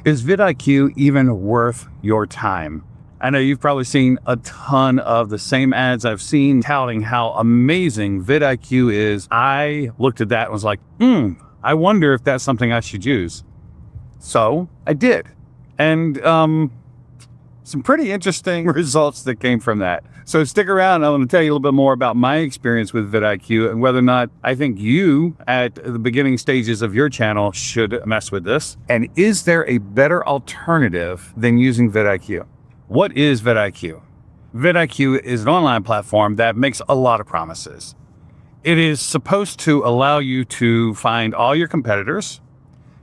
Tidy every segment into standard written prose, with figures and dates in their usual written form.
Is vidIQ even worth your time? I know you've probably seen a ton of the same ads I've seen touting how amazing vidIQ is. I looked at that and was like, I wonder if that's something I should use. So I did. And some pretty interesting results that came from that. So stick around. I want to tell you a little bit more about my experience with vidIQ and whether or not I think you at the beginning stages of your channel should mess with this. And is there a better alternative than using vidIQ? What is vidIQ? vidIQ is an online platform that makes a lot of promises. It is supposed to allow you to find all your competitors,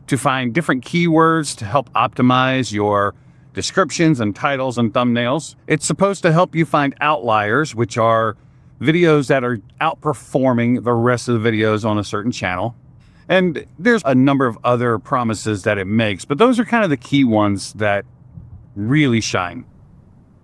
to find different keywords to help optimize your descriptions and titles and thumbnails. It's supposed to help you find outliers, which are videos that are outperforming the rest of the videos on a certain channel. And there's a number of other promises that it makes, but those are kind of the key ones that really shine.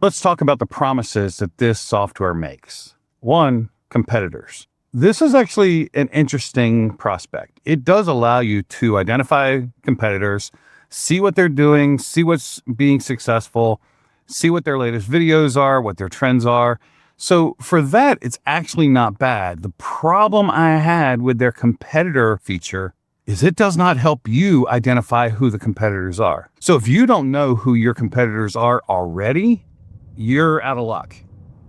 Let's talk about the promises that this software makes. 1, competitors. This is actually an interesting prospect. It does allow you to identify competitors, see what they're doing, see what's being successful, see what their latest videos are, what their trends are. So for that, it's actually not bad. The problem I had with their competitor feature is it does not help you identify who the competitors are. So if you don't know who your competitors are already, you're out of luck.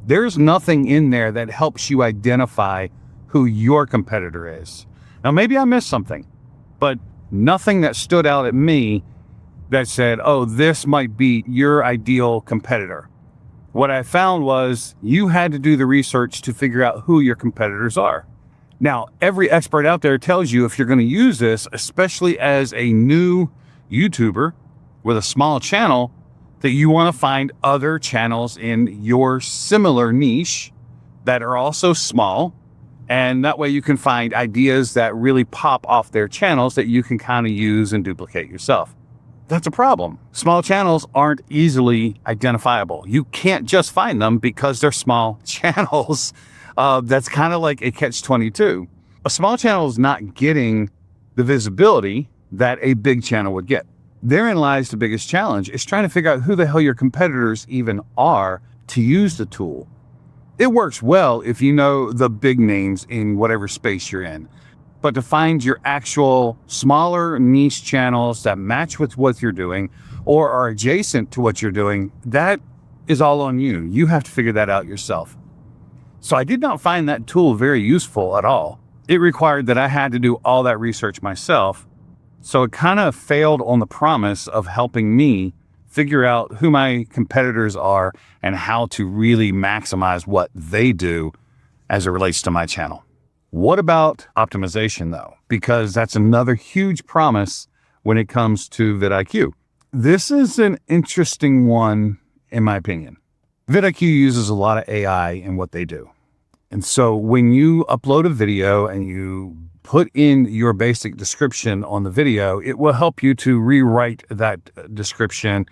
There's nothing in there that helps you identify who your competitor is. Now, maybe I missed something, but nothing that stood out at me that said, oh, this might be your ideal competitor. What I found was you had to do the research to figure out who your competitors are. Now, every expert out there tells you if you're going to use this, especially as a new YouTuber with a small channel, that you want to find other channels in your similar niche that are also small. And that way you can find ideas that really pop off their channels that you can kind of use and duplicate yourself. That's a problem. Small channels aren't easily identifiable. You can't just find them because they're small channels. That's kind of like a catch-22. A small channel is not getting the visibility that a big channel would get. Therein lies the biggest challenge, is trying to figure out who the hell your competitors even are to use the tool. It works well if you know the big names in whatever space you're in. But to find your actual smaller niche channels that match with what you're doing or are adjacent to what you're doing, that is all on you. You have to figure that out yourself. So I did not find that tool very useful at all. It required that I had to do all that research myself. So it kind of failed on the promise of helping me figure out who my competitors are and how to really maximize what they do as it relates to my channel. What about optimization though? Because that's another huge promise when it comes to vidIQ. This is an interesting one, in my opinion. vidIQ uses a lot of AI in what they do. And so when you upload a video and you put in your basic description on the video, it will help you to rewrite that description.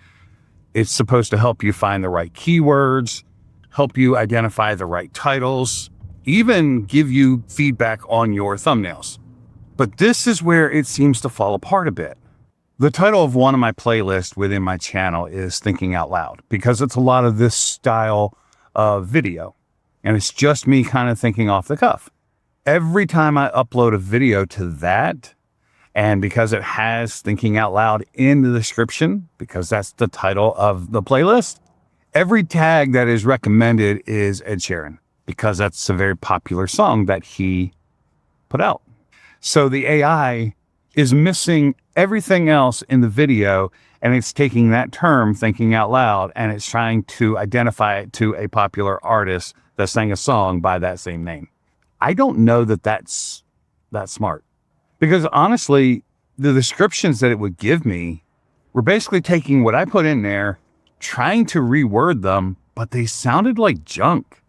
It's supposed to help you find the right keywords, help you identify the right titles, even give you feedback on your thumbnails. But this is where it seems to fall apart a bit. The title of one of my playlists within my channel is Thinking Out Loud, because it's a lot of this style of video. And it's just me kind of thinking off the cuff. Every time I upload a video to that, and because it has Thinking Out Loud in the description, because that's the title of the playlist, every tag that is recommended is Ed Sheeran, because that's a very popular song that he put out. So the AI is missing everything else in the video, and it's taking that term, Thinking Out Loud, and it's trying to identify it to a popular artist that sang a song by that same name. I don't know that that's that smart, because honestly, the descriptions that it would give me were basically taking what I put in there, trying to reword them, but they sounded like junk.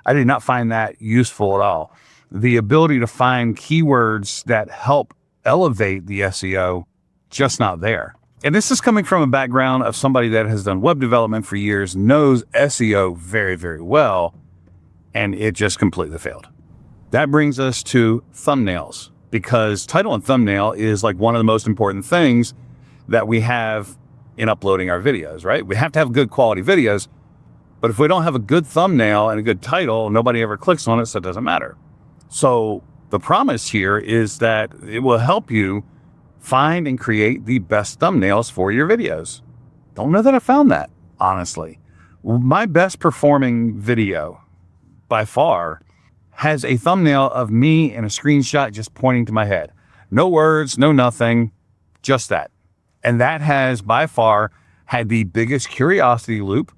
I did not find that useful at all. The ability to find keywords that help elevate the SEO, just not there. And this is coming from a background of somebody that has done web development for years, knows SEO very, very well, and it just completely failed. That brings us to thumbnails, because title and thumbnail is like one of the most important things that we have in uploading our videos, right? We have to have good quality videos, but if we don't have a good thumbnail and a good title, nobody ever clicks on it, so it doesn't matter. So the promise here is that it will help you find and create the best thumbnails for your videos. Don't know that I found that, honestly. My best performing video by far has a thumbnail of me and a screenshot just pointing to my head. No words, no nothing, just that. And that has by far had the biggest curiosity loop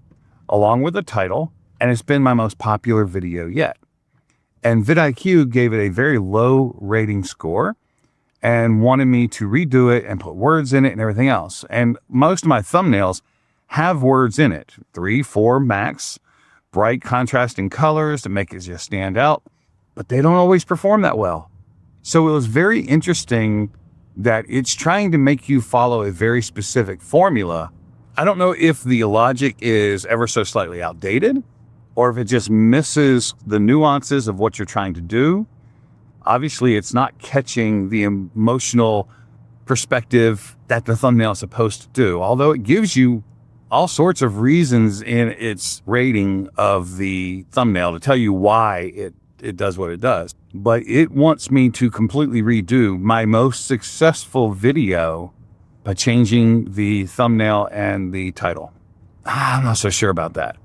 along with the title, and it's been my most popular video yet. And vidIQ gave it a very low rating score and wanted me to redo it and put words in it and everything else. And most of my thumbnails have words in it, 3, 4 max, bright contrasting colors to make it just stand out, but they don't always perform that well. So it was very interesting that it's trying to make you follow a very specific formula. I don't know if the logic is ever so slightly outdated or if it just misses the nuances of what you're trying to do. Obviously, it's not catching the emotional perspective that the thumbnail is supposed to do, although it gives you all sorts of reasons in its rating of the thumbnail to tell you why it does what it does. But it wants me to completely redo my most successful video by changing the thumbnail and the title. I'm not so sure about that.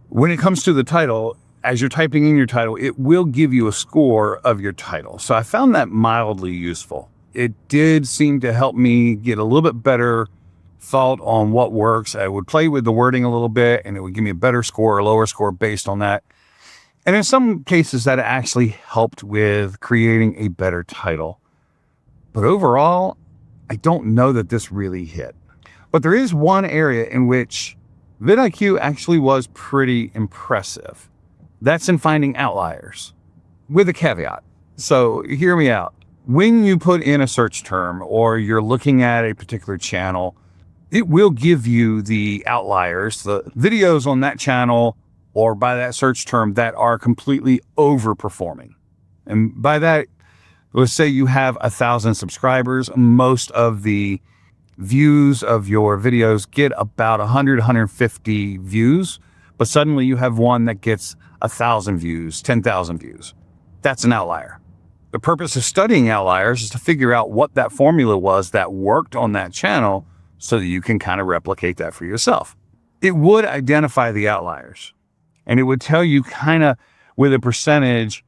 When it comes to the title, as you're typing in your title, it will give you a score of your title. So I found that mildly useful. It did seem to help me get a little bit better thought on what works. I would play with the wording a little bit and it would give me a better score or lower score based on that. And in some cases that actually helped with creating a better title. But overall, I don't know that this really hit. But there is one area in which vidIQ actually was pretty impressive. That's in finding outliers, with a caveat. So hear me out. When you put in a search term or you're looking at a particular channel, it will give you the outliers, the videos on that channel or by that search term that are completely overperforming. And by that, let's say you have 1,000 subscribers. Most of the views of your videos get about 100, 150 views, but suddenly you have one that gets 1,000 views, 10,000 views. That's an outlier. The purpose of studying outliers is to figure out what that formula was that worked on that channel so that you can kind of replicate that for yourself. It would identify the outliers and it would tell you kind of with a percentage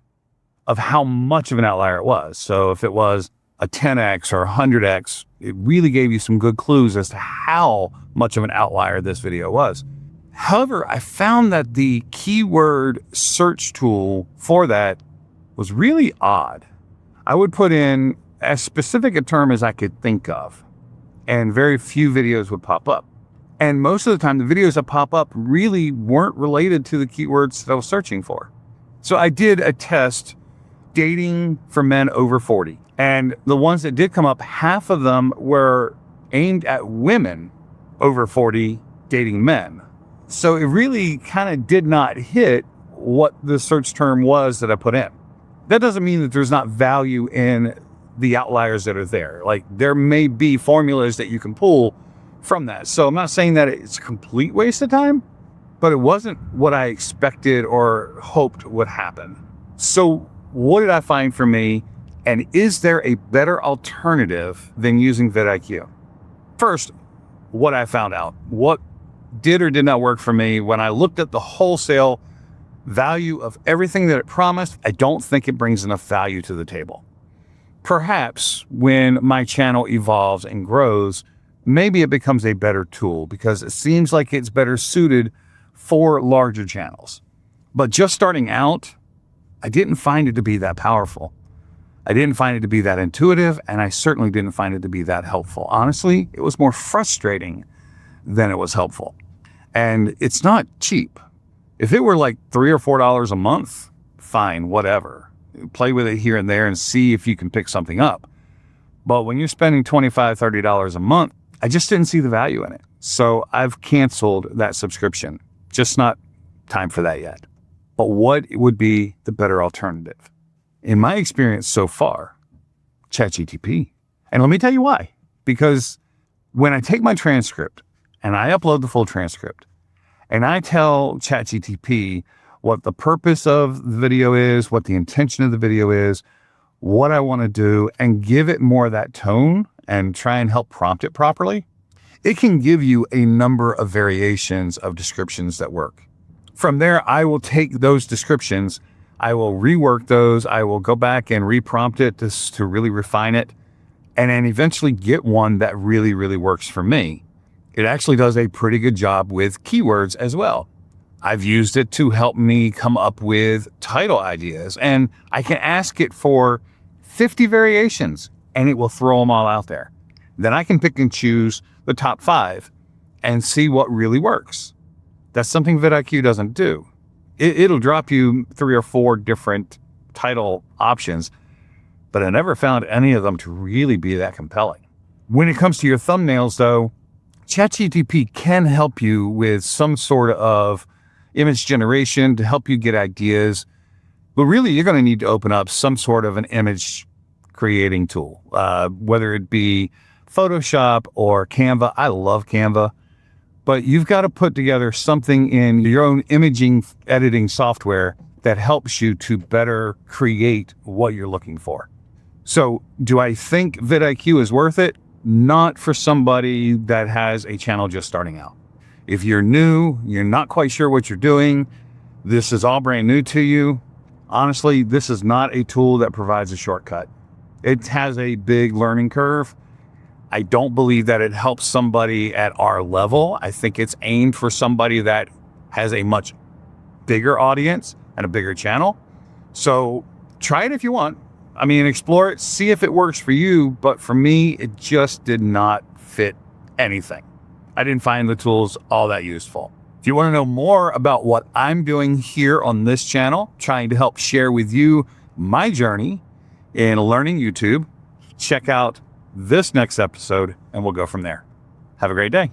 of how much of an outlier it was. So if it was a 10x or 100x, it really gave you some good clues as to how much of an outlier this video was. However, I found that the keyword search tool for that was really odd. I would put in as specific a term as I could think of, and very few videos would pop up. And most of the time, the videos that pop up really weren't related to the keywords that I was searching for. So I did a test dating for men over 40. And the ones that did come up, half of them were aimed at women over 40 dating men. So it really kind of did not hit what the search term was that I put in. That doesn't mean that there's not value in the outliers that are there. Like there may be formulas that you can pull from that. So I'm not saying that it's a complete waste of time, but it wasn't what I expected or hoped would happen. So what did I find for me? And is there a better alternative than using vidIQ? First, what I found out, what did or did not work for me when I looked at the wholesale value of everything that it promised, I don't think it brings enough value to the table. Perhaps when my channel evolves and grows, maybe it becomes a better tool because it seems like it's better suited for larger channels. But just starting out, I didn't find it to be that powerful. I didn't find it to be that intuitive, and I certainly didn't find it to be that helpful. Honestly, it was more frustrating than it was helpful. And it's not cheap. If it were like $3 or $4 a month, fine, whatever. Play with it here and there and see if you can pick something up. But when you're spending $25, $30 a month, I just didn't see the value in it. So I've canceled that subscription. Just not time for that yet. But what would be the better alternative? In my experience so far, ChatGPT. And let me tell you why. Because When I take my transcript and I upload the full transcript and I tell ChatGPT what the purpose of the video is, what the intention of the video is, what I want to do, and give it more of that tone and try and help prompt it properly, it can give you a number of variations of descriptions that work. From there, I will take those descriptions, I will rework those, I will go back and reprompt it to really refine it, and then eventually get one that really, really works for me. It actually does a pretty good job with keywords as well. I've used it to help me come up with title ideas, and I can ask it for 50 variations and it will throw them all out there. Then I can pick and choose the top 5 and see what really works. That's something vidIQ doesn't do. It'll drop you 3 or 4 different title options, but I never found any of them to really be that compelling. When it comes to your thumbnails though, ChatGPT can help you with some sort of image generation to help you get ideas, but really you're going to need to open up some sort of an image creating tool, whether it be Photoshop or Canva. I love Canva, but you've got to put together something in your own imaging editing software that helps you to better create what you're looking for. So do I think vidIQ is worth it? Not for somebody that has a channel just starting out. If you're new, you're not quite sure what you're doing, this is all brand new to you, honestly, this is not a tool that provides a shortcut. It has a big learning curve. I don't believe that it helps somebody at our level. I think it's aimed for somebody that has a much bigger audience and a bigger channel. So try it if you want. I mean, explore it, see if it works for you. But for me, it just did not fit anything. I didn't find the tools all that useful. If you want to know more about what I'm doing here on this channel, trying to help share with you my journey in learning YouTube, check out this next episode and we'll go from there. Have a great day.